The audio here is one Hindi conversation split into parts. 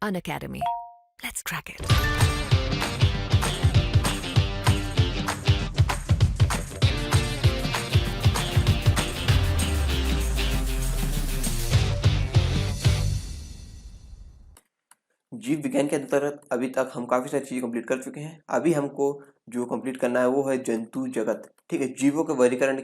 Unacademy. Let's crack it. जीव विज्ञान के अंतर्गत अभी तक हम काफ़ी सारी चीज़ें कंप्लीट कर चुके हैं। अभी हमको जो कंप्लीट करना है वो है जंतु जगत। ठीक है, जीवों के वर्गीकरण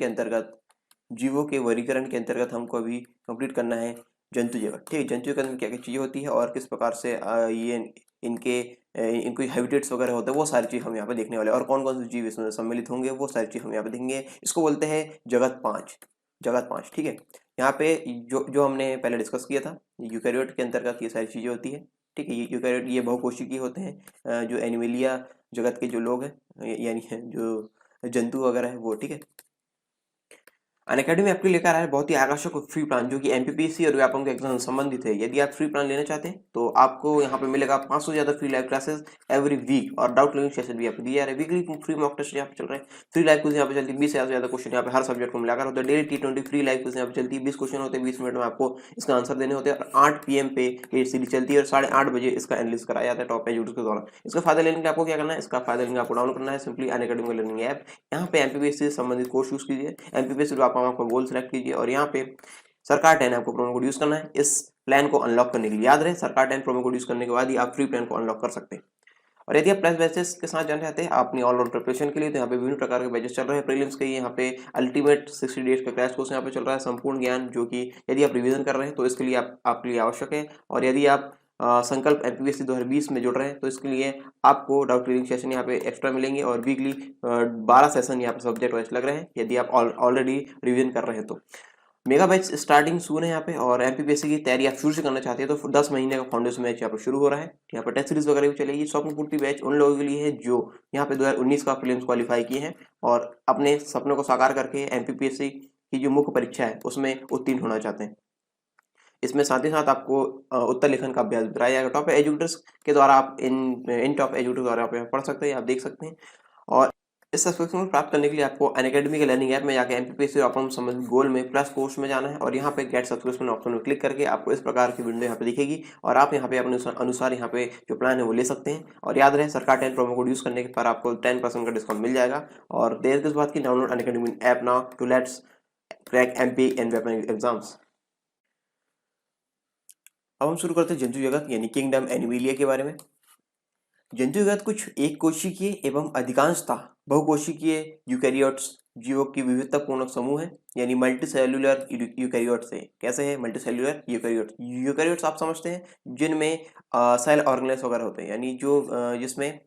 के अंतर्गत हमको अभी कंप्लीट करना है जंतु जगत। ठीक है, जंतु जगत में क्या क्या चीज़ें होती है और किस प्रकार से ये इनको हैबिटेट्स वगैरह होते हैं, वो सारी चीज़ हम यहाँ पे देखने वाले हैं। और कौन कौन से जीव इसमें सम्मिलित होंगे वो सारी चीज़ हम यहाँ पे देखेंगे। इसको बोलते हैं जगत 5। ठीक है, यहाँ पे जो जो हमने पहले डिस्कस किया था, यूकैरियोट के अंतर्गत ये सारी चीज़ें होती है। ठीक है, ये यूकैरियोट ये बहुकोशिकीय होते हैं। जो एनिमेलिया जगत के जो लोग हैं यानी जो जंतु वगैरह है वो। ठीक है, अनअकैडमी आपके लेकर आया है बहुत ही आकर्षक फ्री प्लान जो कि एमपीपीएससी और व्यापम के एग्जाम से संबंधित है। यदि आप फ्री प्लान लेना चाहते हैं तो आपको यहाँ पे मिलेगा 500 से ज़्यादा free live classes every week और डाउट क्लियरिंग सेशन भी आपको दिए जा रहे हैं। वीकली फ्री मॉक टेस्ट यहाँ पे चल रहे हैं। फ्री लाइव क्विज यहाँ पे चलती है, 20 से ज़्यादा क्वेश्चन यहाँ पे हर सब्जेक्ट को मिलाकर होते हैं। Daily T20 free live quiz यहाँ पे चलती है, 20 क्वेश्चन होते हैं, 20 मिनट में आपको इसका आंसर देने होते हैं। और 8 PM पे ये सीरीज चलती है और 8:30 बजे इसका एनालिसिस कराया जाता है टॉप एजुकेटर्स के द्वारा। इसका फायदा लेने के लिए आपको क्या करना है, इसका फायदा लेने आपको डाउनलोड करना है सिंपली अनअकैडमी लर्निंग ऐप। यहाँ पे एमपीपीएससी से संबंधित कोर्स यूज कीजिए, एमपीपीएससी जो आपका गोल सेलेक्ट कीजिए और यहाँ पे सरकार 10 आपको प्रोमो कोड यूज करना है इस प्लान को अनलॉक करने के लिए। याद रहे, सरकार 10 प्रोमो कोड यूज करने के बाद ही आप फ्री प्लान को अनलॉक कर सकते हैं। और यदि आप प्लस बैचेस के साथ जाना चाहते हैं अपनी ऑलराउंड प्रिपरेशन के लिए, तो यहाँ पे विभिन्न प्रकार के बैचेस चल रहे हैं। प्रीलिम्स के यहाँ पे अल्टीमेट 60 डेज का क्रैश कोर्स यहाँ पे चल रहा है, संपूर्ण ज्ञान, जो कि यदि आप रिवीजन कर रहे हैं तो इसके लिए आपके लिए आवश्यक है। और यदि आप संकल्प एमपीपीएससी 2020 में जुड़ रहे हैं तो इसके लिए आपको डाउट क्लियरिंग सेशन यहाँ पे एक्स्ट्रा मिलेंगे और वीकली 12 सेशन यहाँ पे सब्जेक्ट वाइज लग रहे हैं यदि आप ऑलरेडी रिवीजन कर रहे हैं तो। मेगा बैच स्टार्टिंग सून है यहाँ पे। और एमपीपीएससी की तैयारी आप शुरू से करना चाहते हैं तो 10 महीने का फाउंडेशन बैच यहाँ पे शुरू हो रहा है। यहाँ पे टेस्ट सीरीज वगैरह भी चलेगी। स्वप्न पूर्ति बैच उन लोगों के लिए है जो यहाँ पे 2019 का प्रीलिम्स क्वालिफाई किए हैं और अपने सपनों को साकार करके एमपीपीएससी की जो मुख्य परीक्षा है उसमें उत्तीर्ण होना चाहते हैं। इसमें साथ ही साथ आपको उत्तर लेखन का अभ्यास कराया जाएगा टॉप एजुकेटर्स के द्वारा। आप इन टॉप एजुकेटर्स द्वारा आप पढ़ सकते हैं, आप देख सकते हैं। और इस सब्सक्रिप्शन प्राप्त करने के लिए आपको अनअकैडमी के लर्निंग ऐप में जाकर एमपीपीएससी और संबंधित गोल में प्लस कोर्स में जाना है और यहाँ पे गेट सब्सक्रिप्शन ऑप्शन में क्लिक करके आपको इस प्रकार की विंडो यहाँ पे दिखेगी और आप यहाँ पे अपने अनुसार यहाँ पे जो प्लान है वो ले सकते हैं। और याद रहे, सरकार 10 प्रोमो कोड यूज करने के पर आपको 10% का डिस्काउंट मिल जाएगा। और देर किस बात की, download Unacademy app now to let's crack MP and exams. अब हम शुरू करते हैं जंतु जगत यानी किंगडम एनिमेलिया के बारे में। जंतु जगत कुछ एक कोशिकीय एवं अधिकांशतः बहुकोशिकीय यूकैरियोट्स जीवों की विविधतापूर्ण समूह है यानी मल्टी सेल्यूलर यूकैरियोट्स है। कैसे है मल्टी सेल्यूलर यूकैरियोट्स? यूकैरियोट्स आप समझते हैं जिनमें सेल ऑर्गेनेल्स वगैरह होते हैं यानी जो जिसमें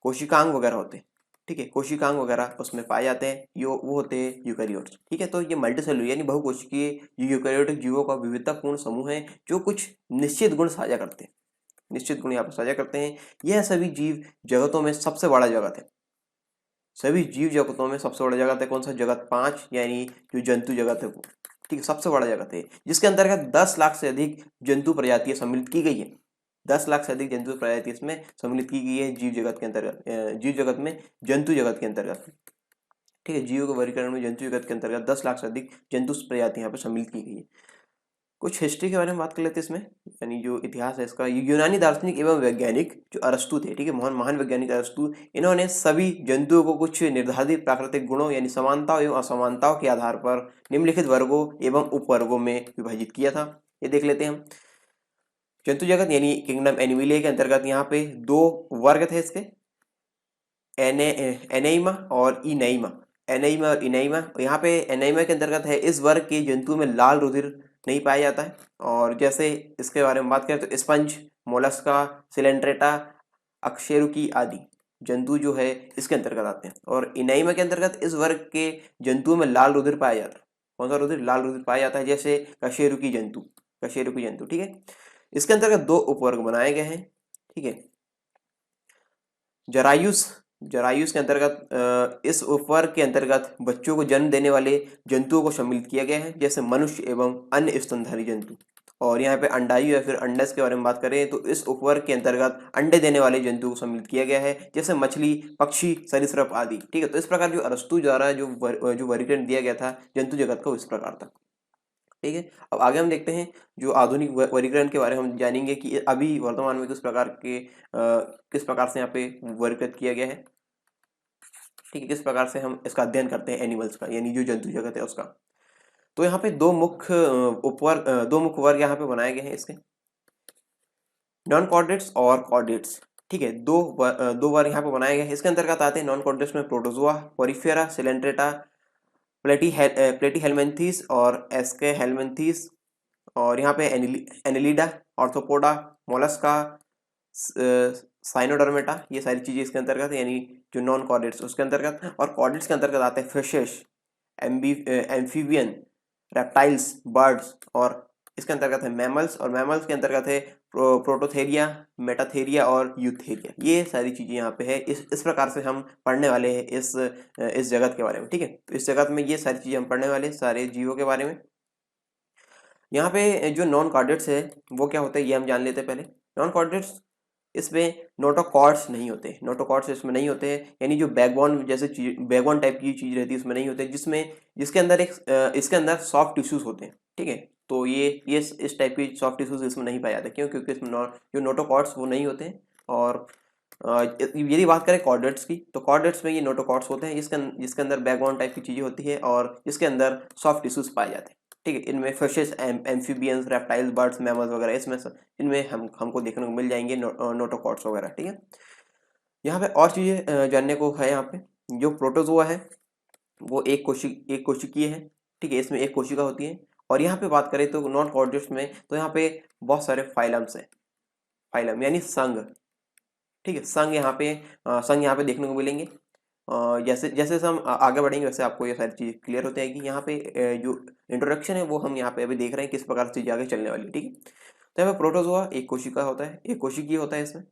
कोशिकांग वगैरह होते हैं। ठीक है, कोशिकांग वगैरह उसमें पाए जाते हैं, यो वो होते हैं यूकैरियोट्स। ठीक है, तो ये मल्टी सेल्यूलर यानी बहुकोशिकीय यूकैरियोटिक जीवों का विविधतापूर्ण समूह है जो कुछ निश्चित गुण साझा करते हैं। निश्चित गुण यहाँ पर साझा करते हैं। यह सभी जीव जगतों में सबसे बड़ा जगत है। सभी जीव जगतों में सबसे बड़ा जगत है कौन सा? जगत 5 यानी जो जंतु जगत है वो। ठीक है, सबसे बड़ा जगत है जिसके अंतर्गत 10 लाख से अधिक जंतु प्रजातियां सम्मिलित की गई है। 10 लाख से अधिक जंतु प्रजाति इसमें सम्मिलित की गई है जीव जगत के अंतर्गत, जीव जगत में जंतु जगत के अंतर्गत। ठीक है, जीवों के वर्गीकरण में जंतु जगत के अंतर्गत 10 लाख से अधिक जंतु प्रजाति यहाँ पर सम्मिलित की गई है। कुछ हिस्ट्री के बारे में बात कर लेते हैं इसमें, यानी जो इतिहास है इसका। यूनानी दार्शनिक एवं वैज्ञानिक जो अरस्तु थे, ठीक है, महान वैज्ञानिक अरस्तु, इन्होंने सभी जंतुओं को कुछ निर्धारित प्राकृतिक गुणों यानी समानताओं एवं असमानताओं के आधार पर निम्नलिखित वर्गों एवं उपवर्गों में विभाजित किया था। ये देख लेते हैं हम। जंतु जगत यानी किंगडम एनिमिलिया के अंतर्गत यहाँ पे 2 वर्ग थे इसके, एनेइमा और इनेइमा। एनेइमा और इनेइमा। यहाँ पे एनेइमा के अंतर्गत है इस वर्ग के जंतुओं में लाल रुधिर नहीं पाया जाता है। और जैसे इसके बारे में बात करें तो स्पंज, मोलस्का, सिलेंट्रेटा, अकशेरुकी आदि जंतु जो है इसके अंतर्गत आते हैं। और इनेइमा के अंतर्गत इस वर्ग के जंतुओं में लाल रुधिर पाया जाता है। कौन सा रुधिर? लाल रुधिर पाया जाता है, जैसे कशेरुकी जंतु। ठीक है, इसके अंतर्गत 2 उपवर्ग बनाए गए हैं। ठीक है, जरायुस के अंतर्गत इस उपवर्ग के अंतर्गत बच्चों को जन्म देने वाले जंतुओं को सम्मिलित किया गया है, जैसे मनुष्य एवं अन्य स्तनधारी जंतु। और यहाँ पे अंडायु या फिर अंडस के बारे में बात करें तो इस उपवर्ग के अंतर्गत अंडे देने वाले जंतुओं को सम्मिलित किया गया है, जैसे मछली, पक्षी, सरीसृप आदि। ठीक है, तो इस प्रकार जो अरस्तु द्वारा जो वर्गीकरण दिया गया था जंतु जगत को, इस प्रकार था। ठीक है। अब आगे हम देखते हैं जो आधुनिक वर्गीकरण के बारे में हम जानेंगे कि अभी वर्तमान में किस प्रकार से यहाँ पे वर्गीकृत किया गया है। ठीक है, किस प्रकार से हम इसका अध्ययन करते हैं एनिमल्स का, यानी जो जंतु जगत है उसका। तो यहाँ पे दो मुख्य वर्ग यहाँ पे बनाए गए हैं इसके, नॉन कॉर्डेट्स और कॉर्डेट्स। ठीक है, दो वर्ग यहाँ पे बनाए गए हैं। इसके अंतर्गत आते हैं नॉन कॉर्डेट्स में प्रोटोजोआ, पोरिफेरा, सिलेंट्रेटा, प्लेटीहेल्मिन्थीस और एस्केहेल्मिन्थीस, और यहाँ पे एनिलिडा, ऑर्थोपोडा, मोलस्का, साइनोडर्मेटा, ये सारी चीजें इसके अंतर्गत है, यानी जो नॉन कॉर्डेट्स उसके अंतर्गत। और कॉर्डेट्स के अंतर्गत आते हैं फिशेस, एम्फीबियन, रेप्टाइल्स, बर्ड्स, और इसके अंतर्गत है मैमल्स, और मैमल्स के अंतर्गत है प्रोटोथेरिया, मेटाथेरिया और यूथेरिया। ये सारी चीजें यहाँ पे है। इस प्रकार से हम पढ़ने वाले हैं इस जगत के बारे में। ठीक है, तो इस जगत में ये सारी चीजें हम पढ़ने वाले हैं, सारे जीवों के बारे में। यहाँ पे जो नॉन कॉर्डेट्स है वो क्या होता है ये हम जान लेते हैं पहले। नॉन कॉर्डेट्स, इसमें नोटोकॉर्ड्स नहीं होते, नोटोकॉर्ड्स इसमें नहीं होते हैं, यानी जो बैकबोन जैसे चीज, बैकबोन टाइप की चीज रहती है उसमें नहीं होते, जिसके अंदर इसके अंदर सॉफ्ट टिश्यूज होते हैं। ठीक है, तो ये इस टाइप की सॉफ्ट टिश्यूज इसमें नहीं पाए जाते। क्यों? क्योंकि इसमें जो नोटोकॉर्ड्स वो नहीं होते हैं। और यदि बात करें कॉर्डेट्स की, तो कॉर्डेट्स में ये नोटोकॉर्ड्स होते हैं, जिसके अंदर बैकबोन टाइप की चीजें होती है और इसके अंदर सॉफ्ट टिश्यूज पाए जाते हैं। ठीक है, इनमें fishes, amphibians, reptiles, birds, mammals वगैरह, इनमें हमको देखने को मिल जाएंगे नोटोकॉर्ड्स वगैरह। ठीक है, यहाँ पे और चीजें जानने को है। यहाँ पे जो प्रोटोजोआ है वो एक कोशिकीय है। ठीक है, इसमें एक कोशिका होती है। और यहाँ पे बात करें तो नॉन कॉर्डेट्स में, तो यहाँ पे बहुत सारे फाइलम्स हैं, फाइलम यानी संघ। ठीक है, संघ यहाँ पे देखने को मिलेंगे। जैसे जैसे हम आगे बढ़ेंगे वैसे आपको ये सारी चीज़ क्लियर होती है कि यहाँ पे जो इंट्रोडक्शन है वो हम यहाँ पे अभी देख रहे हैं किस प्रकार से चीज़ आगे चलने वाली है। ठीक है, तो यहाँ पे प्रोटोजोआ एक कोशिका होता है, एक कोशिकीय होता है इसमें।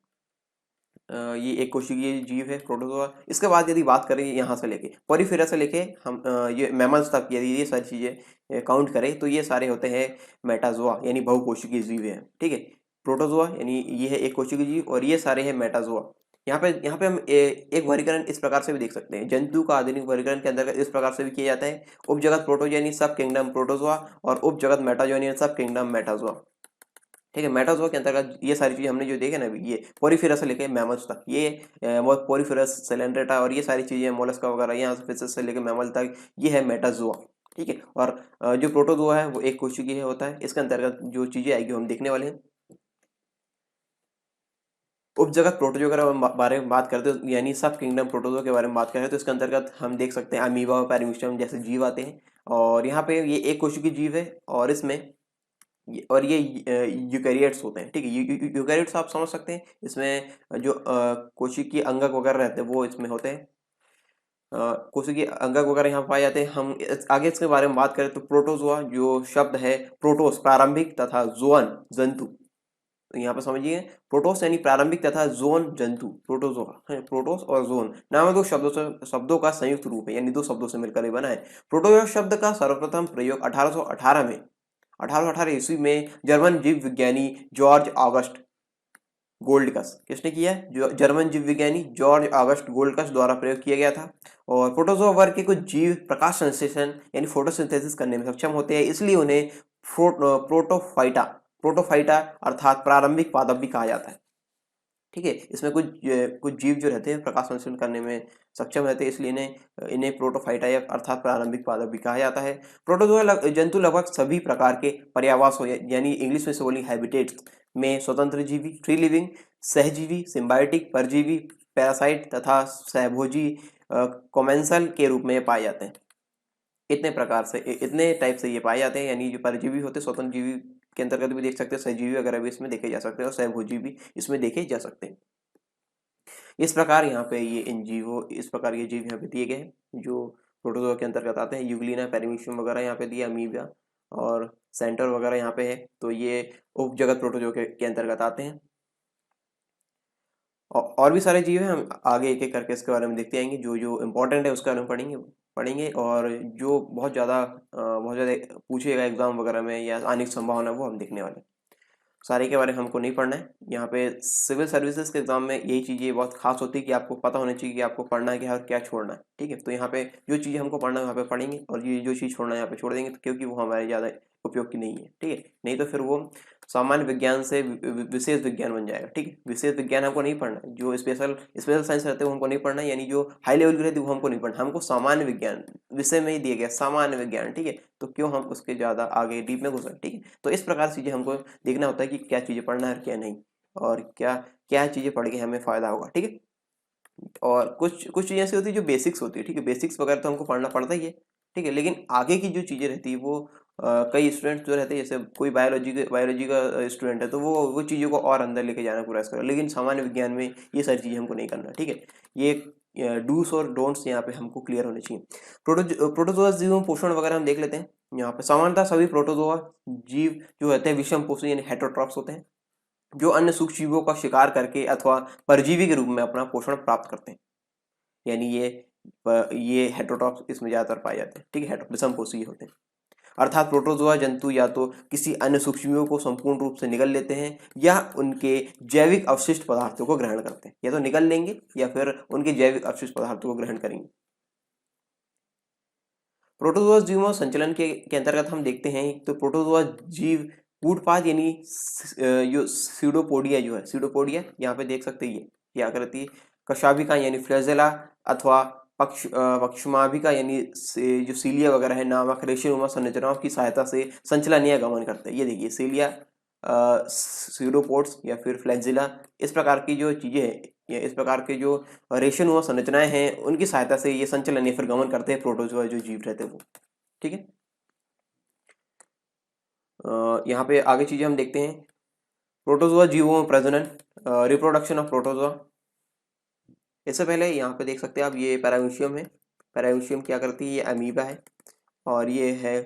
ये एक कोशिकीय जीव है प्रोटोजोआ। इसके बाद यदि बात करें यहाँ से लेके पोरिफेरा से लेके हम ये मैमल्स तक, यदि ये सारी चीज़ें काउंट करें तो ये सारे होते हैं मेटाजोआ, यानी बहुकोशिकीय जीव हैं। ठीक है, प्रोटोजोआ यानी ये है एक कोशिकीय जीव, और ये सारे हैं मेटाजोआ। यहाँ पे हम एक वर्गीकरण इस प्रकार से भी देख सकते हैं, जंतु का आधुनिक वर्गीकरण के अंतर्गत इस प्रकार से भी किया जाता है। उपजगत प्रोटोजोआ यानी सब किंगडम प्रोटोजोआ, और उपजगत मेटाजोआ यानी सब किंगडम मेटाजोआ। ठीक है, मेटाजोआ के अंतर्गत ये सारी चीजें हमने जो देखे ना अभी, ये पोरिफेरा से लेके मैमल्स तक, ये पोरिफेरस, सेलेंट्रेटा और ये सारी चीजें, मोलस्का वगैरह, यहाँ से फिशेस से लेके मैमल तक, ये है मेटाजोआ। ठीक है, और जो प्रोटोजोआ है वो एक कोशिकीय होता है। इसके अंतर्गत जो चीजें आएगी वो हम देखने वाले हैं। उपजगत प्रोटोजोआ के बारे में बात करते हैं, यानी सब किंगडम प्रोटोजोआ के बारे में बात करें तो इसके अंतर्गत हम देख सकते हैं अमीबा और पैरामीशियम जैसे जीव आते हैं। और यहाँ पे ये एक कोशिकीय जीव है, और ये यूकैरियोट्स होते हैं। ठीक है, यूकैरियोट्स आप समझ सकते हैं, इसमें जो कोशिकीय अंगक वगैरह रहते हैं वो इसमें होते हैं। कोशिकीय अंगक वगैरह यहाँ पाए जाते हैं। हम आगे इसके बारे में बात करें तो प्रोटोजोआ जो शब्द है, प्रोटोस प्रारंभिक तथा जोन जंतु, तो यहाँ पे समझिए प्रोटोस यानी प्रारंभिक तथा जोन जंतु, प्रोटोजोआ है। प्रोटोस और जोन नाम है दो शब्दों का संयुक्त रूप है, यानी दो शब्दों से मिलकर ये बना है। प्रोटोजोआ शब्द का सर्वप्रथम प्रयोग 1818 ईस्वी में जर्मन जीव विज्ञानी जॉर्ज ऑगस्ट गोल्डकस, किसने किया है? जो जर्मन जीव विज्ञानी जॉर्ज ऑगस्ट गोल्डकस द्वारा प्रयोग किया गया था। और प्रोटोजोआ वर्ग के कुछ जीव प्रकाश संश्लेषण यानी फोटोसिंथेसिस करने में सक्षम होते हैं, इसलिए उन्हें प्रोटोफाइटा प्रोटोफाइटा अर्थात प्रारंभिक पादप भी कहा जाता है। ठीक है, इसमें कुछ जीव जो रहते हैं प्रकाश संश्लेषण करने में सक्षम रहते हैं, इसलिए इन्हें प्रोटोफाइटा या अर्थात प्रारंभिक पादप भी कहा जाता है। प्रोटोजोआ जंतु लगभग सभी प्रकार के पर्यावास हो, यानी इंग्लिश में से बोली हैबिटेट्स में स्वतंत्र जीवी, फ्री लिविंग, सहजीवी, सिम्बायोटिक, परजीवी, पैरासाइट तथा सहभोजी कोमेंसल के रूप में पाए जाते हैं। इतने टाइप से ये पाए जाते हैं, यानी जो परजीवी होते हैं स्वतंत्र जीवी के अंतर्गत भी देख सकते हैं, सहजीवी वगैरह भी इसमें देखे जा सकते हैं, और सहभोजी भी इसमें देखे जा सकते हैं। इस प्रकार यहाँ पे इस प्रकार ये जीव यहाँ पे दिए गए हैं जो प्रोटोजोआ के अंतर्गत आते हैं। यूग्लिना, पैरामीशियम वगैरह यहाँ पे दिया, अमीबा और सेंटर वगैरह यहाँ पे है, तो ये उपजगत प्रोटोजोआ के अंतर्गत आते हैं। और भी सारे जीव हैं, हम आगे एक एक करके इसके बारे में देखते आएंगे। जो जो इम्पोर्टेंट है उसके बारे में पढ़ेंगे, और जो बहुत ज़्यादा पूछेगा एग्जाम वगैरह में या आने की संभावना है वो हम देखने वाले हैं। सारे के बारे में हमको नहीं पढ़ना है। यहाँ पे सिविल सर्विसेज के एग्जाम में यही चीज़ें बहुत खास होती है कि आपको पता होना चाहिए कि आपको पढ़ना है क्या और क्या छोड़ना है। ठीक है, तो यहाँ पे जो चीज़ें हमको पढ़ना है वहाँ पे पढ़ेंगे, और ये जो चीज़ छोड़ना है यहाँ पे छोड़ देंगे, क्योंकि वो हमारे ज़्यादा उपयोग की नहीं है, ठीक है। नहीं तो फिर वो सामान्य विज्ञान से विशेष विज्ञान बन जाएगा, ठीक है। विशेष विज्ञान हमको नहीं पढ़ना है, जो स्पेशल स्पेशल साइंस रहते हैं वो हमको नहीं पढ़ना है, यानी जो हाई लेवल की रहती है वो हमको नहीं पढ़ना, हमको सामान्य विज्ञान विषय में ही दिया गया सामान्य विज्ञान, ठीक है। तो क्यों हम उसके ज़्यादा आगे डीप में घुसे, ठीक है। तो इस प्रकार से चीज़ें हमको देखना होता है कि क्या चीज़ें पढ़ना है और क्या नहीं, और क्या क्या चीज़ें पढ़ के हमें फ़ायदा होगा, ठीक है। और कुछ कुछ चीज़ें ऐसी होती है जो बेसिक्स होती है, ठीक है। बेसिक्स वगैरह तो हमको पढ़ना पड़ता ही है, ठीक है। लेकिन आगे की जो चीज़ें रहती है वो कई स्टूडेंट्स जो रहते हैं, जैसे कोई बायोलॉजी का स्टूडेंट है तो वो चीज़ों को और अंदर लेके जाना प्रयास करे, लेकिन सामान्य विज्ञान में ये सारी चीज़ें हमको नहीं करना, ठीक है। ये डूस और डोंट्स यहाँ पे हमको क्लियर होने चाहिए। प्रोटोजोआ जीवों में पोषण वगैरह हम देख लेते हैं। यहाँ पे सामान्यतः सभी प्रोटोजोआ जीव जो होते हैं विषम पोषी यानी हेटेरोट्रॉफ्स होते हैं, जो अन्य सूक्ष्म जीवों का शिकार करके अथवा परजीवी के रूप में अपना पोषण प्राप्त करते हैं, यानी ये हेटेरोट्रॉफ्स इसमें ज्यादातर पाए जाते हैं, ठीक है। विषम पोषी होते हैं, अर्थात प्रोटोजोआ जंतु या तो किसी अन्य सूक्ष्मजीवों को संपूर्ण रूप से निगल लेते हैं या उनके जैविक अवशिष्ट पदार्थों को ग्रहण करते हैं, या तो निगल लेंगे या फिर उनके जैविक अवशिष्ट पदार्थों को ग्रहण करेंगे। प्रोटोजोआ जीवों संचलन के अंतर्गत हम देखते हैं तो प्रोटोजोआ जीव कूटपाद यानी जो सीडोपोडिया जो है, सीडोपोडिया यहाँ पे देख सकते हैं, ये आकृति कशाभिका यानी फ्लैजेला अथवा पक्षमाभिका यानी जो सीलिया वगैरह है नामक रेशेनुमा संरचनाओं की सहायता से संचलन या गमन करते हैं। ये देखिए सीलिया, सीडोपोड्स या फिर फ्लैजिला, इस प्रकार की जो चीजें हैं या इस प्रकार के जो रेशेनुमा संरचनाएं हैं उनकी सहायता से ये संचलन या फिर गमन करते हैं प्रोटोजोआ जो जीव रहते हैं वो, ठीक है। यहाँ पे आगे चीजें हम देखते हैं। प्रोटोजोआ जीवों में प्रजनन, रिप्रोडक्शन ऑफ प्रोटोजोआ। इससे पहले यहाँ पे देख सकते हैं आप, ये पैरामीशियम है। पैरामीशियम क्या करती है, ये अमीबा है, और ये है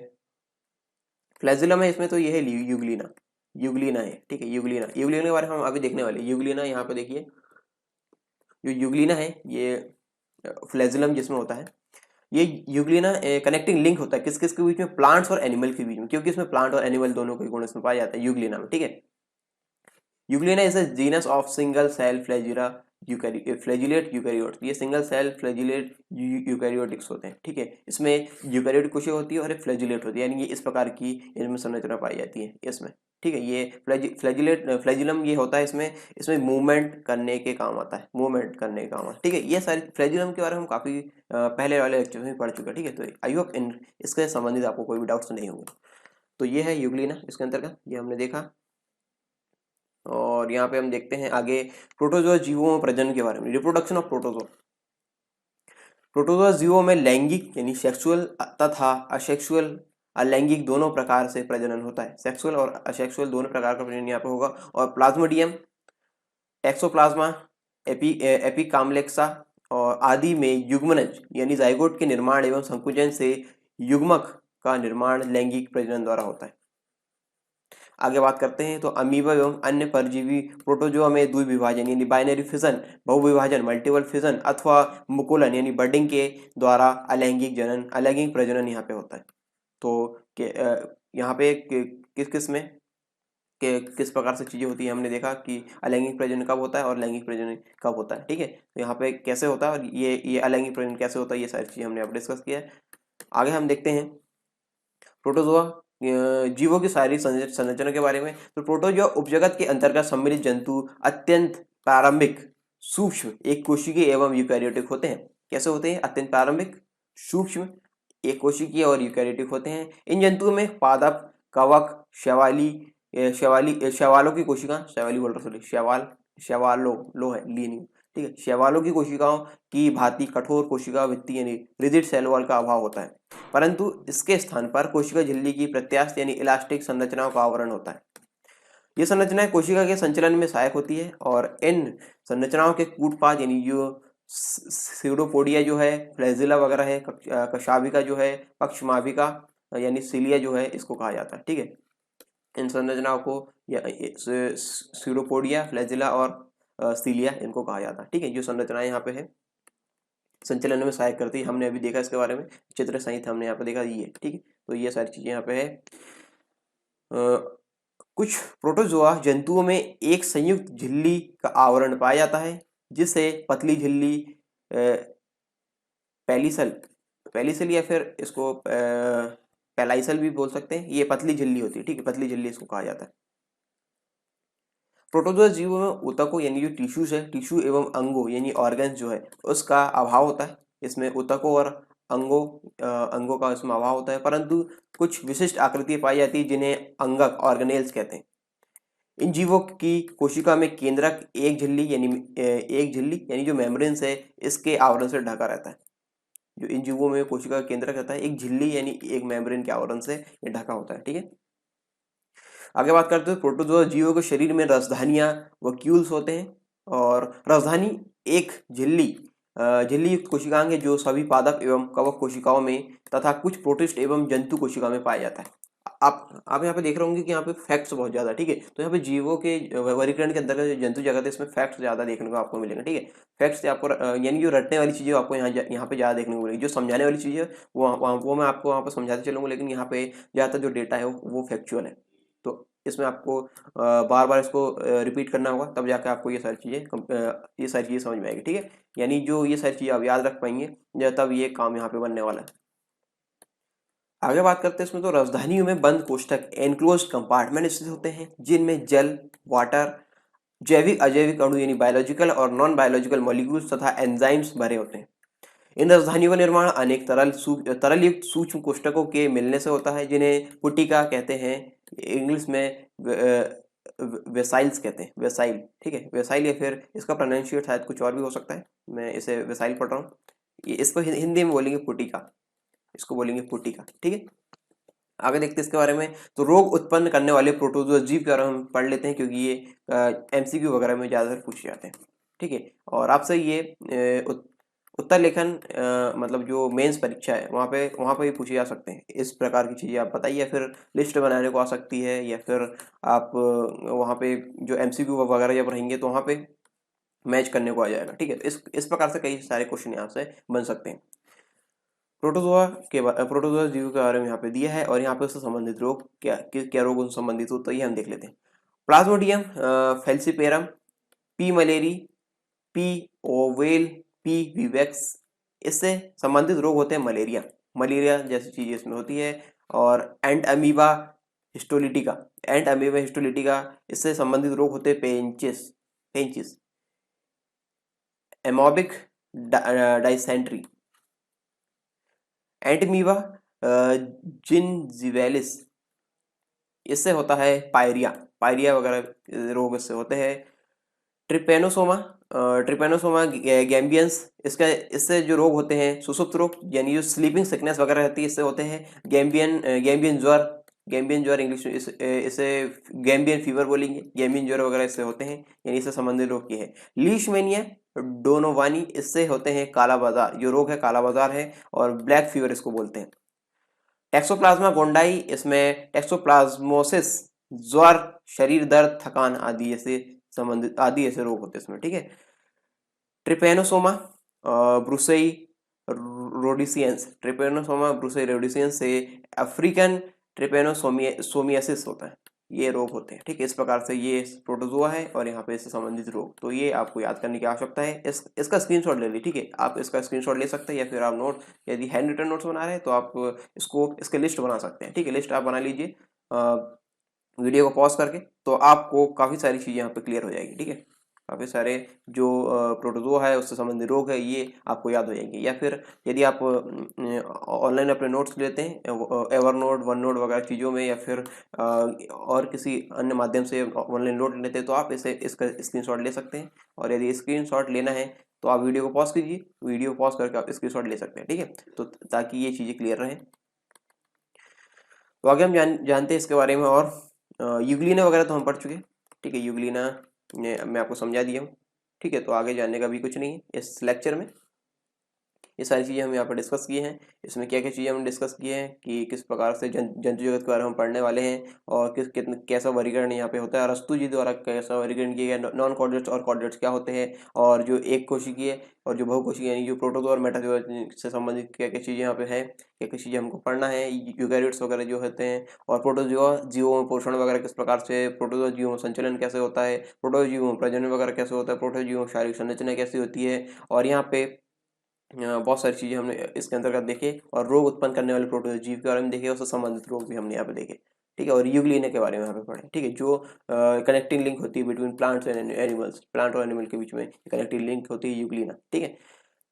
फ्लैजिलम है इसमें, तो ये है यूग्लिना, यूग्लिना है, ठीक है। यूग्लिना यूग्लिना के बारे में हम अभी देखने वाले। यूग्लिना यहाँ पे देखिए, जो यूग्लिना है ये फ्लैजिलम जिसमें होता है, ये यूग्लिना कनेक्टिंग लिंक होता है किस किस के बीच में, प्लांट्स और एनिमल के बीच में, क्योंकि इसमें प्लांट और एनिमल दोनों के गुण इसमें पाए जाते हैं यूग्लिना में, ठीक है। Euglena is a genus of single cell flagellate eukaryote. ये सिंगल सेल फ्लैजिलेट यूकैरियोटिक्स होते हैं, ठीक है। इसमें यूकैरियोटिक कोशिका होती है और एक फ्लैजिलेट होती है, यानी ये इस प्रकार की इनमें संरचना पाई जाती है इसमें, ठीक है। ये फ्लैजिलम ये होता है इसमें, इसमें मूवमेंट करने के काम आता है, मूवमेंट करने के काम आता है, ठीक है। ये सारी फ्लैजिलम के बारे में हम काफ़ी पहले वाले लेक्चर में पढ़ चुके हैं, ठीक है। तो आई होप इन इसके संबंधित आपको कोई भी डाउट्स नहीं होंगे। तो ये है यूग्लिना इसके अंतर्गत, ये हमने देखा। और यहाँ पे हम देखते हैं आगे प्रोटोजोआ जीवों में प्रजनन के बारे में, रिप्रोडक्शन ऑफ प्रोटोजोआ। प्रोटोजोआ जीवों में लैंगिक यानी सेक्सुअल तथा असेक्सुअल अलैंगिक दोनों प्रकार से प्रजनन होता है। सेक्सुअल और असेक्सुअल दोनों प्रकार का प्रजनन यहाँ पे होगा। और प्लाज्मोडियम, एक्सोप्लाज्मा, एपिकाम्लेक्सा और आदि में युग्मनज यानी जाइगोट के निर्माण एवं संकुचन से युग्मक का निर्माण लैंगिक प्रजनन द्वारा होता है। आगे बात करते हैं तो अमीबा एवं अन्य परजीवी प्रोटोजोआ में द्विविभाजन यानी बाइनरी फिजन, बहुविभाजन मल्टीपल फिजन अथवा मुकुलन यानी बडिंग के द्वारा अलैंगिक प्रजनन यहाँ पे होता है। तो यहाँ पे किस प्रकार से चीजें होती है, हमने देखा कि अलैंगिक प्रजनन कब होता है और लैंगिक प्रजनन कब होता है, ठीक है। तो यहाँ पे कैसे होता है और ये अलैंगिक प्रजनन कैसे होता है, ये सारी चीजें हमने अब डिस्कस किया है। आगे हम देखते हैं प्रोटोजोआ जीवों की शारीरिक संरचना के बारे में। तो प्रोटोजोआ उपजगत के अंतर्गत सम्मिलित जंतु अत्यंत प्रारंभिक, सूक्ष्म, एक कोशिकीय एवं यूकैरियोटिक होते हैं। कैसे होते हैं, अत्यंत प्रारंभिक, सूक्ष्म, एक कोशिकीय और यूकैरियोटिक होते हैं। इन जंतुओं में पादप, कवक, शैवालों की कोशिका, शैवाली बोल रहा सॉरी, शैवालों लो है ली नहीं, ठीक है। शैवालों की कोशिकाओं की भांति कठोर कोशिका भित्ति यानी रिजिड सेल वॉल का अभाव होता है, परंतु इसके स्थान पर कोशिका झिल्ली की प्रत्यास्थ यानी इलास्टिक संरचनाओं का आवरण होता है। ये संरचनाएं कोशिका के संचलन में सहायक होती है और इन संरचनाओं के कूटपाद यानी जो सीडोपोडिया जो है, फ्लैजिला वगैरह है, कशाभिका जो है, पक्षमाभिका यानी सीलिया जो है, इसको कहा जाता है, ठीक है। इन संरचनाओं को सीडोपोडिया, फ्लैजिला और सीलिया इनको कहा जाता है, ठीक है। जो संरचनाएं यहाँ पे है संचलन में सहायक करती है, हमने अभी देखा इसके बारे में, चित्र सहित हमने यहाँ पे देखा ये, ठीक है। तो ये सारी चीजें यहाँ पे है। कुछ प्रोटोजोआ जंतुओं में एक संयुक्त झिल्ली का आवरण पाया जाता है जिसे पतली झिल्ली पेलिसल या फिर इसको कैलाइसल भी बोल सकते हैं। ये पतली झिल्ली होती है, ठीक है, पतली झिल्ली इसको कहा जाता है। प्रोटोजोआ जीवों में ऊतकों यानी जो टिश्यूज है, टिश्यू एवं अंगों यानी ऑर्गन्स जो है उसका अभाव होता है। इसमें ऊतकों और अंगों का इसमें अभाव होता है, परंतु कुछ विशिष्ट आकृतियां पाई जाती है जिन्हें अंगक ऑर्गेनेल्स कहते हैं। इन जीवों की कोशिका में केंद्रक एक झिल्ली यानी जो मेम्ब्रेन्स है इसके आवरण से ढका रहता है। जो इन जीवों में कोशिका का केंद्रक रहता है एक झिल्ली यानी एक मेम्ब्रेन के आवरण से ये ढका होता है, ठीक है। आगे बात करते हैं प्रोटोजोआ जीवों के शरीर में राजधानियां वक्यूल्स होते हैं, और राजधानी एक झिल्ली युक्त कोशिकांग है जो सभी पादप एवं कवक कोशिकाओं में तथा कुछ प्रोटिस्ट एवं जंतु कोशिका में पाया जाता है। आप यहाँ पे देख रहे होंगे कि यहाँ पे फैक्ट्स बहुत ज्यादा, ठीक है। तो यहाँ पे जीवों के वर्गीकरण के अंतर्गत जो जंतु जगत है इसमें फैक्ट्स ज्यादा देखने को आपको मिलेंगे, ठीक है। फैक्ट्स से आपको यानी जो रटने वाली चीजें आपको यहाँ पे ज्यादा देखने को मिलेगी। जो समझाने वाली चीजें वो मैं आपको वहाँ पे समझाते चलूंगा, लेकिन यहाँ पे ज्यादातर जो डेटा है वो फैक्चुअल है। तो इसमें आपको बार बार इसको रिपीट करना होगा, तब जाकर आपको ये सारी चीजें समझ में आएगी, ठीक है। यानी जो ये सारी चीजें आप याद रख पाएंगे तब ये काम यहाँ पे बनने वाला है। आगे बात करते हैं इसमें, तो राजधानियों में बंद कोष्ठक एनक्लोज्ड कंपार्टमेंट स्थित होते हैं जिनमें जल, वाटर, जैविक अजैविक अणु यानी बायोलॉजिकल और नॉन बायोलॉजिकल मॉलिक्यूल्स तथा एंजाइम्स भरे होते हैं। इन राजधानियों का निर्माण अनेक तरल युक्त सूक्ष्म कोष्ठकों के मिलने से होता है जिन्हें पुटिका कहते हैं। इंग्लिश में वेसाइल्स कहते हैं, वेसाइल, ठीक है, वेसाइल, या फिर इसका प्रोनाउंसिएट शायद कुछ और भी हो सकता है, मैं इसे वेसाइल पढ़ रहा हूँ। इसको हिंदी में बोलेंगे पुटिका, इसको बोलेंगे पुटिका, ठीक है। आगे देखते हैं इसके बारे में, तो रोग उत्पन्न करने वाले प्रोटोजोआ जीव के बारे में हम पढ़ लेते हैं क्योंकि ये एमसीक्यू वगैरह में ज़्यादातर पूछे जाते हैं, ठीक है। और आपसे ये उत्तर लेखन मतलब जो मेंस परीक्षा है वहाँ पे भी पूछे जा सकते हैं इस प्रकार की चीज़ें। आप बताइए, या फिर लिस्ट बनाने को आ सकती है, या फिर आप वहाँ पे जो एमसीक्यू वगैरह जब रहेंगे तो वहाँ पे मैच करने को आ जाएगा, ठीक है। तो इस प्रकार से कई सारे क्वेश्चन यहाँ से बन सकते हैं। प्रोटोजोआ जीव के बारे में यहाँ पे दिया है, और यहाँ पे उससे संबंधित रोग क्या रोग उनसे संबंधित हो तो ये हम देख लेते हैं। Plasmodium फेल्सिपेरम, P malariae, P oval, P vivax, इससे संबंधित रोग होते हैं मलेरिया जैसी चीजें इसमें होती है। और एंट अमीबा हिस्टोलिटिका, इससे संबंधित रोग होते हैं पेंचिस, एमोबिक डाइसेंट्री, एंटमीबा जिनजिवेलिस, इससे होता है पायरिया वगैरह रोग इससे होते हैं। ट्रिपेनोसोमा गैम्बियंस, इससे जो रोग होते हैं सुषुप्त रोग यानी जो स्लीपिंग सिकनेस वगैरह रहती है इससे होते हैं। गैम्बियन ज्वर इंग्लिश में इसे गैम्बियन फीवर बोलेंगे, गैम्बियन ज्वर वगैरह इससे होते हैं, यानी इससे संबंधित रोग ये है। लीशमेनिया डोनोवानी, इससे होते हैं काला बाजार, जो रोग है काला बाजार है, और ब्लैक फीवर इसको बोलते हैं। टैक्सोप्लाज्मा गोंडाई, इसमें टैक्सोप्लाज्मोसिस, ज्वर, शरीर दर्द, थकान आदि ऐसे रोग होते हैं इसमें, ठीक है। ट्रिपेनोसोमा ब्रुसई रोडिसियंस से अफ्रीकन ट्रिपेनोसोमियासिस होता है, ये रोग होते हैं, ठीक है। इस प्रकार से ये प्रोटोजोआ है, और यहाँ पे इससे संबंधित रोग, तो ये आपको याद करने की आवश्यकता है। इसका स्क्रीनशॉट ले लीजिए, ठीक है। आप इसका स्क्रीनशॉट ले सकते हैं, या फिर आप यदि हैंड रिटन नोट्स बना रहे हैं तो आप इसके लिस्ट बना सकते हैं, ठीक है। लिस्ट आप बना लीजिए वीडियो को पॉज करके, तो आपको काफ़ी सारी चीज़ें यहाँ पे क्लियर हो जाएगी, ठीक है। काफ़ी सारे जो प्रोटोजोआ है उससे संबंधित रोग है ये आपको याद हो जाएंगे। या फिर यदि आप ऑनलाइन अपने नोट्स लेते हैं एवरनोट, वन नोट वगैरह चीज़ों में, या फिर और किसी अन्य माध्यम से ऑनलाइन नोट लेते हैं तो आप इसका स्क्रीनशॉट ले सकते हैं। और यदि स्क्रीनशॉट लेना है तो आप वीडियो को पॉज कीजिए, वीडियो पॉज करके आप स्क्रीनशॉट ले सकते हैं, ठीक है। तो ताकि ये चीज़ें क्लियर रहें। तो आगे हम जानते हैं इसके बारे में। और यूग्लिना वगैरह तो हम पढ़ चुके हैं, ठीक है। यूग्लिना मैं आपको समझा दिया हूँ, ठीक है। तो आगे जानने का भी कुछ नहीं है इस लेक्चर में। ये सारी चीज़ें हम यहाँ पर डिस्कस किए हैं। इसमें क्या क्या चीज़ें हम डिस्कस किए हैं कि किस प्रकार से जंतु जगत के बारे में हम पढ़ने वाले हैं, और कैसा वर्गीकरण यहाँ पे होता है, अरस्तु जी द्वारा कैसा वर्गीकरण किया गया, नॉन कॉर्डेट्स और कॉर्डेट्स क्या होते हैं, और जो एक कोशिकीय और जो बहुकोशिकीय यानी जो प्रोटोजोआ और मेटाजोआ से संबंधित क्या क्या चीज़ें यहाँ पे है, क्या क्या चीज़ें हमको पढ़ना है, यूकैरियोट्स वगैरह जो होते हैं, और प्रोटोजोआ जीवों में पोषण वगैरह किस प्रकार से, प्रोटोजोआ जीवों में संचलन कैसे होता है, प्रोटोजोआ जीवों में प्रजनन वगैरह कैसे होता है, प्रोटोजोआ जीवों में शारीरिक संरचना कैसी होती है, और यहाँ पे बहुत सारी चीज़ें हमने इसके अंतर्गत देखे और रोग उत्पन्न करने वाले प्रोटोजीव के बारे में देखे, उससे संबंधित रोग भी हमने यहाँ पे देखे। ठीक है, और यूग्लिना के बारे में यहाँ पे पढ़े। ठीक है, जो कनेक्टिंग लिंक होती है between plants and animals, plant और एनिमल के बीच में कनेक्टिंग लिंक होती है यूग्लिना। ठीक है,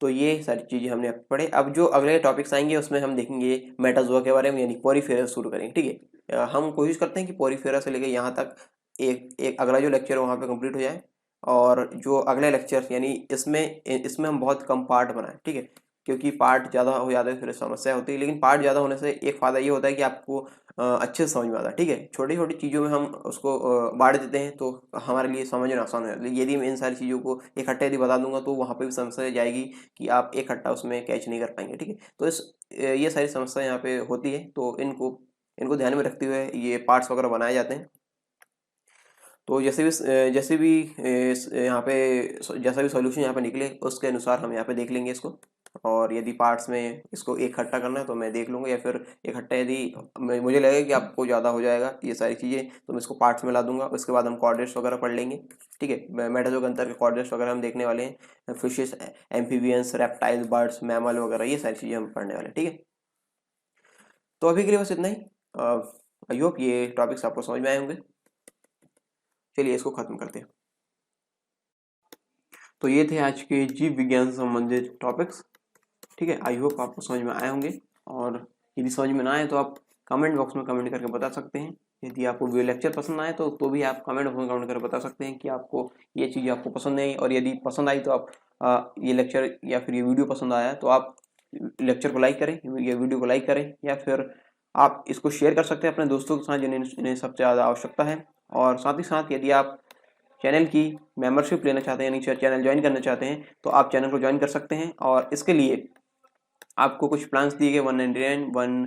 तो ये सारी चीज़ें हमने पढ़े। अब जो अगले टॉपिक्स आएंगे उसमें हम देखेंगे मेटाजोआ के बारे में, यानी पोरीफेरा शुरू करेंगे। ठीक है, हम कोशिश करते हैं कि पोरीफेरा से लेकर यहाँ तक एक अगला जो लेक्चर है वहाँ पे कंप्लीट हो जाए, और जो अगले लेक्चर यानी इसमें हम बहुत कम पार्ट बनाएं। ठीक है, क्योंकि पार्ट ज़्यादा हो जाता है फिर समस्या होती है, लेकिन पार्ट ज़्यादा होने से एक फ़ायदा ये होता है कि आपको अच्छे से समझ में आता है। ठीक है, छोटी छोटी चीज़ों में हम उसको बांट देते हैं तो हमारे लिए समझना आसान हो जाता है। यदि मैं इन सारी चीज़ों को इकट्ठे यदि बता दूंगा तो वहाँ पे भी समस्या जाएगी कि आप इकट्ठा उसमें कैच नहीं कर पाएंगे। ठीक है, तो ये सारी समस्या यहाँ पे होती है, तो इनको ध्यान में रखते हुए ये पार्ट्स वगैरह बनाए जाते हैं। तो जैसे भी यहाँ पे जैसा भी सॉल्यूशन यहाँ पे निकले उसके अनुसार हम यहाँ पे देख लेंगे इसको, और यदि पार्ट्स में इसको इकट्ठा करना है तो मैं देख लूँगा, या फिर इकट्ठा यदि मुझे लगेगा कि आपको ज़्यादा हो जाएगा ये सारी चीज़ें तो मैं इसको पार्ट्स में ला दूंगा। उसके बाद हम कोऑर्डिनेट्स वगैरह पढ़ लेंगे। ठीक है, मेटाजो के अंतर के कोऑर्डिनेट्स वगैरह हम देखने वाले हैं, fishes, amphibians, reptile, birds, mammal वगैरह ये सारी चीज़ें हम पढ़ने वाले हैं। ठीक है, तो अभी के लिए बस इतना ही। आई होप ये टॉपिक्स आपको समझ में आए होंगे। चलिए इसको खत्म करते हैं। तो ये थे आज के जीव विज्ञान से संबंधित टॉपिक्स। ठीक है, आई होप आपको समझ में आए होंगे, और यदि समझ में ना आए तो आप कमेंट बॉक्स में कमेंट करके बता सकते हैं। यदि आपको वीडियो लेक्चर पसंद आए तो भी आप कमेंट बॉक्स में कमेंट करके बता सकते हैं कि आपको ये चीज़ आपको पसंद नहीं, और यदि पसंद आई तो आप ये लेक्चर या फिर ये वीडियो पसंद आया तो आप लेक्चर को लाइक करें, ये वीडियो को लाइक करें, या फिर आप इसको शेयर कर सकते हैं अपने दोस्तों के साथ जिन्हें सबसे ज़्यादा आवश्यकता है। और साथ ही साथ यदि आप चैनल की मेंबरशिप लेना चाहते हैं, यानी चैनल ज्वाइन करना चाहते हैं, तो आप चैनल को ज्वाइन कर सकते हैं। और इसके लिए आपको कुछ प्लान्स दिए गए 199,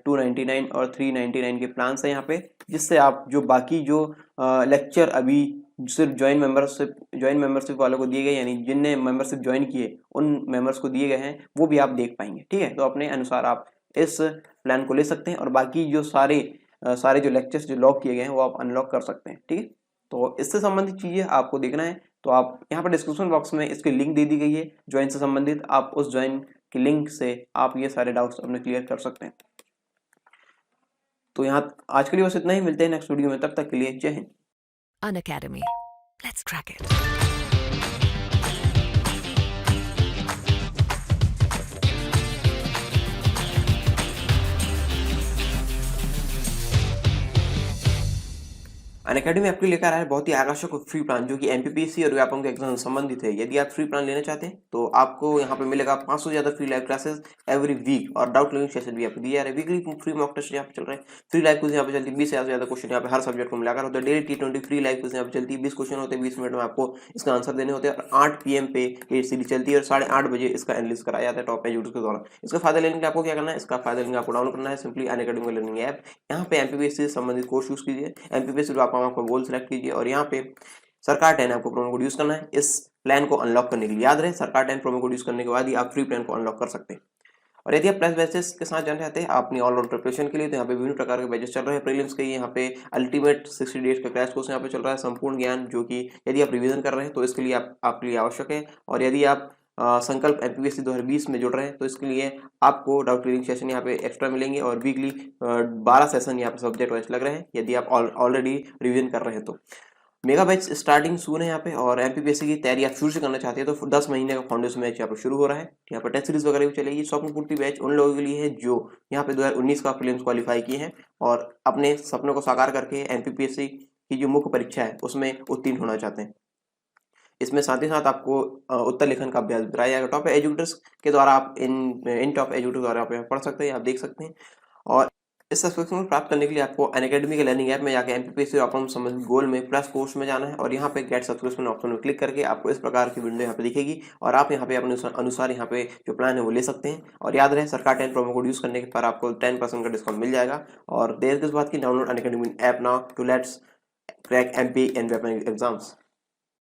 299 और 399 के प्लान्स हैं यहाँ पे, जिससे आप जो बाकी जो लेक्चर अभी सिर्फ ज्वाइन मेंबरशिप वालों को दिए गए, यानी जिनने मेंबरशिप ज्वाइन किए उन मेंबर्स को दिए गए हैं, वो भी आप देख पाएंगे। ठीक है, तो अपने अनुसार आप इस प्लान को ले सकते हैं, और बाकी जो सारे जो लेक्चर्स जो लॉक किए गए हैं वो आप अनलॉक कर सकते हैं। ठीक है, तो इससे संबंधित चीज़ें आपको देखना है तो आप यहाँ पर डिस्क्रिप्शन बॉक्स में इसकी लिंक दे दी गई है ज्वाइन से संबंधित, आप उस ज्वाइन की लिंक से आप ये सारे डाउट्स अपने क्लियर कर सकते हैं। तो यहाँ आज के लिए बस इतना ही, मिलते हैं नेक्स्ट वीडियो में, तब तक के लिए जय Hind. Unacademy. Let's crack it. Unacademy आपके लेकर आया है बहुत ही आकर्षक और फ्री प्लान, जो कि एमपीपीएससी और व्यापम के एग्जाम से संबंधित है। यदि आप फ्री प्लान लेना चाहते हैं तो आपको यहाँ पे मिलेगा 500 से ज़्यादा free live classes every week, और डाउट क्लियरिंग सेशन भी आपको दिया जा रहा है। वीकली फ्री मॉक टेस्ट यहाँ पे चल रहे हैं, फ्री लाइव क्विज यहाँ पे चलती है, 20 से ज़्यादा क्वेश्चन यहाँ पे हर सब्जेक्ट को मिलाकर होता है। Daily T20 free live quiz यहाँ पे चलती है, 20 क्वेश्चन होते हैं, 20 मिनट में आपको इसका आंसर देने होते हैं, और 8 PM पे ये सीरीज चलती है, और 8:30 बजे इसका एनालिसिस कराया जाता है टॉप एजुकेटर्स के द्वारा। इसका फायदा लेने के लिए आपको क्या करना है, इसका फायदा लेने आपको डाउनलोड करना है सिंपली अनअकैडमी लर्निंग ऐप। यहाँ पे एमपीपीएससी से संबंधित कोर्स यूज कीजिए, एमपीपीएससी जो आपका गोल सेलेक्ट कीजिए, और यहाँ पे सरकार 10 आपको प्रोमो कोड यूज करना है इस प्लान को अनलॉक करने के लिए। याद रहे, सरकार 10 प्रोमो कोड यूज करने के बाद ही आप फ्री प्लान को अनलॉक कर सकते हैं। और यदि आप प्लस बैचेस के साथ जाना चाहते हैं अपनी ऑलराउंड प्रिपरेशन के लिए, तो यहाँ पे विभिन्न प्रकार के बैचेस चल रहे हैं। प्रीलिम्स के यहाँ पे अल्टीमेट 60 डेज का क्रैश कोर्स यहाँ पे चल रहा है, संपूर्ण ज्ञान, जो कि यदि आप रिवीजन कर रहे हैं तो इसके लिए आपके लिए आवश्यक है। और यदि आप संकल्प एमपीपीएससी 2020 में जुड़ रहे हैं तो इसके लिए आपको डाउट क्लियरिंग सेशन यहाँ पे एक्स्ट्रा मिलेंगे, और वीकली 12 सेशन यहाँ पे सब्जेक्ट वाइज लग रहे हैं यदि आप ऑलरेडी रिवीजन कर रहे हैं तो। मेगा बैच स्टार्टिंग सून है यहाँ पे, और एमपीपीएससी की तैयारी आप शुरू से करना चाहते हैं तो 10 महीने का फाउंडेशन बैच यहाँ पे शुरू हो रहा है। यहाँ पे टेस्ट सीरीज वगैरह भी चलेगी। स्वप्न पूर्ति बैच उन लोगों के लिए है जो यहाँ पे 2019 का प्रीलिम्स क्वालिफाई किए हैं और अपने सपनों को साकार करके एमपीपीएससी की जो मुख्य परीक्षा है उसमें उत्तीर्ण होना चाहते हैं। इसमें साथ ही साथ आपको उत्तर लेखन का अभ्यास कराया जाएगा टॉप एजुकेटर्स के द्वारा। आप इन टॉप एजुकेटर्स द्वारा आप पढ़ सकते हैं, आप देख सकते हैं। और इस सब्सक्रिप्शन प्राप्त करने के लिए आपको अनअकैडमी के लर्निंग ऐप में जाकर एमपीपीएससी और संबंधित गोल में प्लस कोर्स में जाना है, और यहाँ पे गेट सब्सक्रिप्शन ऑप्शन में क्लिक करके आपको इस प्रकार की विंडो यहाँ पे दिखेगी, और आप यहाँ पे अपने अनुसार यहाँ पे जो प्लान है वो ले सकते हैं। और याद रहे, सरकार 10 प्रोमो कोड यूज करने के पर आपको 10% का डिस्काउंट मिल जाएगा। और देर किस बात की, download Unacademy app now to let's crack MP and weapon exams.